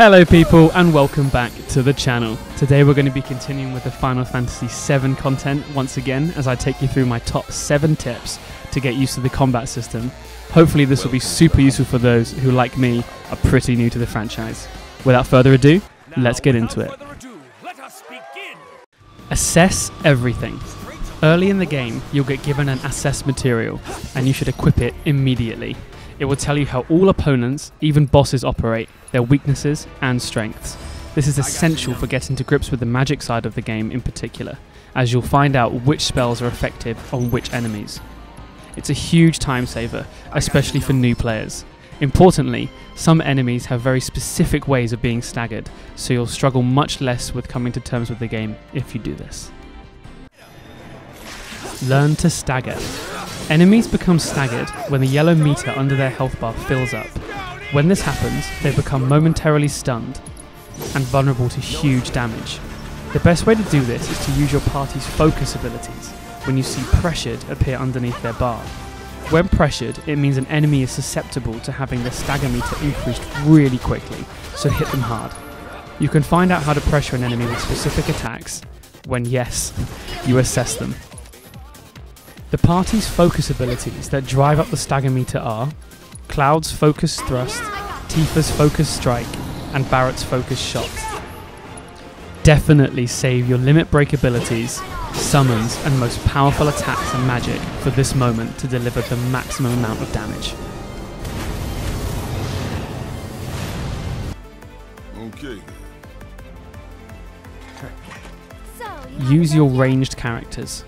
Hello people and welcome back to the channel. Today we're going to be continuing with the Final Fantasy VII content once again as I take you through my top 7 tips to get used to the combat system. Hopefully this will be super useful for those who, like me, are pretty new to the franchise. Without further ado, let's get into it. Assess everything. Early in the game, you'll get given an assess material and you should equip it immediately. It will tell you how all opponents, even bosses, operate, their weaknesses and strengths. This is essential for getting to grips with the magic side of the game in particular, as you'll find out which spells are effective on which enemies. It's a huge time saver, especially for new players. Importantly, some enemies have very specific ways of being staggered, so you'll struggle much less with coming to terms with the game if you do this. Learn to stagger. Enemies become staggered when the yellow meter under their health bar fills up. When this happens, they become momentarily stunned and vulnerable to huge damage. The best way to do this is to use your party's focus abilities when you see pressured appear underneath their bar. When pressured, it means an enemy is susceptible to having their stagger meter increased really quickly, so hit them hard. You can find out how to pressure an enemy with specific attacks when, yes, you assess them. The party's focus abilities that drive up the stagger meter are Cloud's Focus Thrust, Tifa's Focus Strike, and Barrett's Focus Shot. Definitely save your limit break abilities, summons, and most powerful attacks and magic for this moment to deliver the maximum amount of damage. Okay. Use your ranged characters.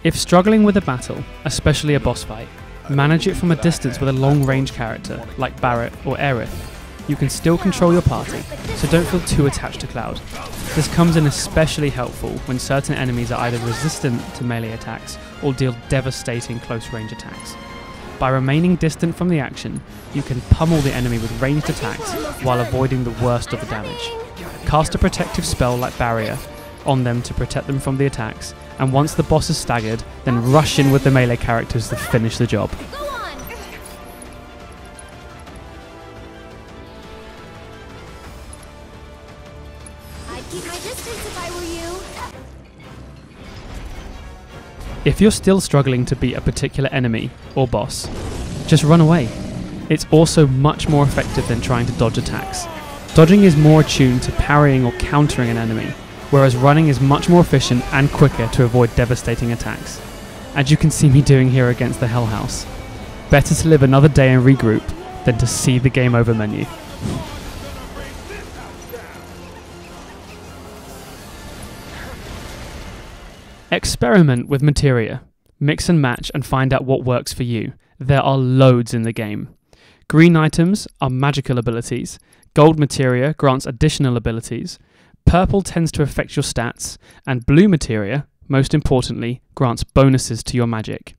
If struggling with a battle, especially a boss fight, manage it from a distance with a long-range character, like Barrett or Aerith. You can still control your party, so don't feel too attached to Cloud. This comes in especially helpful when certain enemies are either resistant to melee attacks or deal devastating close-range attacks. By remaining distant from the action, you can pummel the enemy with ranged attacks while avoiding the worst of the damage. Cast a protective spell like Barrier on them to protect them from the attacks, and once the boss is staggered, then rush in with the melee characters to finish the job. I'd keep my distance if I were you. If you're still struggling to beat a particular enemy or boss, just run away. It's also much more effective than trying to dodge attacks. Dodging is more attuned to parrying or countering an enemy, whereas running is much more efficient and quicker to avoid devastating attacks. As you can see me doing here against the Hell House. Better to live another day and regroup than to see the game over menu. Experiment with materia. Mix and match and find out what works for you. There are loads in the game. Green items are magical abilities. Gold materia grants additional abilities. Purple tends to affect your stats, and blue materia, most importantly, grants bonuses to your magic.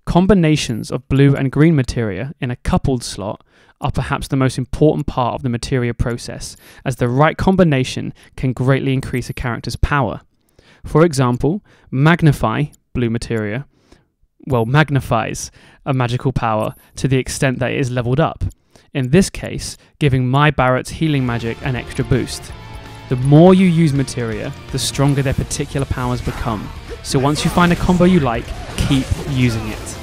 Combinations of blue and green materia in a coupled slot are perhaps the most important part of the materia process, as the right combination can greatly increase a character's power. For example, Magnify, blue materia, magnifies a magical power to the extent that it is leveled up, in this case, giving my Barrett's healing magic an extra boost. The more you use materia, the stronger their particular powers become, so once you find a combo you like, keep using it.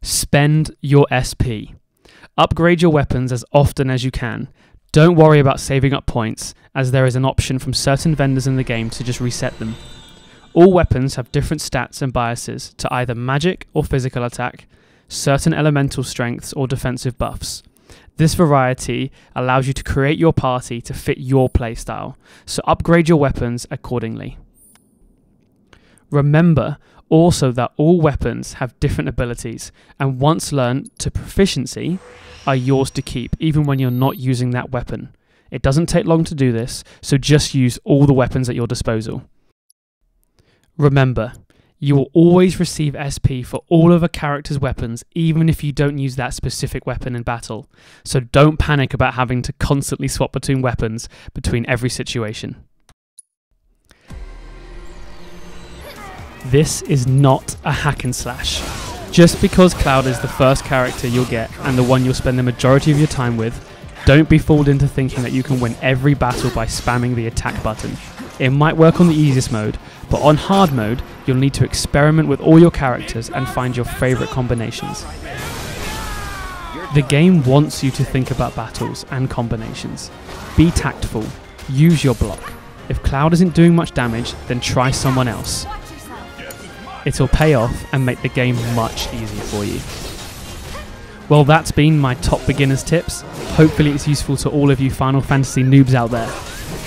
Spend your SP. Upgrade your weapons as often as you can. Don't worry about saving up points, as there is an option from certain vendors in the game to just reset them. All weapons have different stats and biases to either magic or physical attack, certain elemental strengths or defensive buffs. This variety allows you to create your party to fit your playstyle, so upgrade your weapons accordingly. Remember also that all weapons have different abilities, and once learned to proficiency, are yours to keep even when you're not using that weapon. It doesn't take long to do this, so just use all the weapons at your disposal. Remember, You will always receive SP for all of a character's weapons, even if you don't use that specific weapon in battle. So don't panic about having to constantly swap between weapons between every situation. This is not a hack and slash. Just because Cloud is the first character you'll get and the one you'll spend the majority of your time with, don't be fooled into thinking that you can win every battle by spamming the attack button. It might work on the easiest mode, but on hard mode, you'll need to experiment with all your characters and find your favourite combinations. The game wants you to think about battles and combinations. Be tactful, use your block. If Cloud isn't doing much damage, then try someone else. It'll pay off and make the game much easier for you. Well, that's been my top beginners tips. Hopefully it's useful to all of you Final Fantasy noobs out there.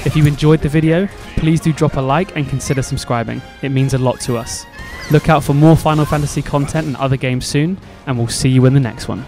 If you enjoyed the video, please do drop a like and consider subscribing. It means a lot to us. Look out for more Final Fantasy content and other games soon, and we'll see you in the next one.